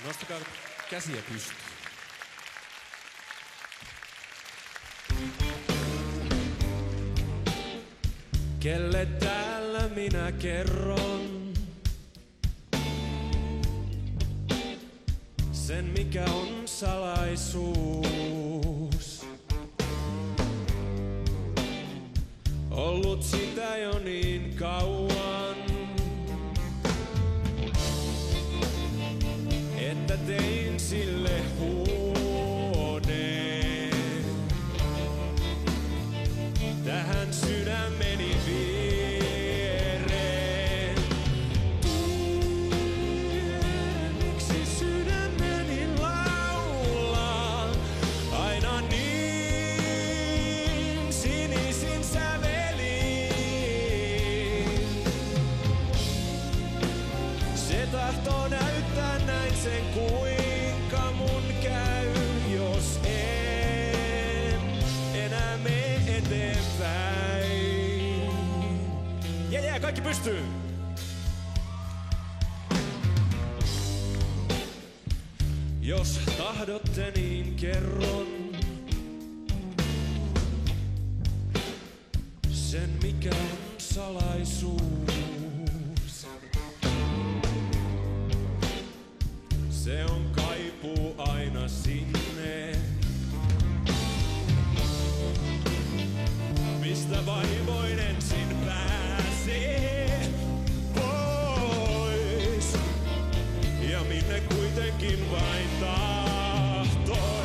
Nostakaa käsiä pystyyn. Kelle täällä minä kerron sen, mikä on salaisuus? Ollut sitä jo niin kauan, että tein sille huoneen. Tähän sydämeni viereen. Miksi sydämeni laulaa aina niin sinisin sävelin? Se tahtoo näyttää näin sen, kuinka mun käy, jos en enää mene eteenpäin. Kaikki pystyy! Jos tahdotte, niin kerron sen, mikä on salaisuus. Se on kaipuu aina sinne, mistä vaivoin ensin pääsee pois, ja minne kuitenkin vain tahtoi.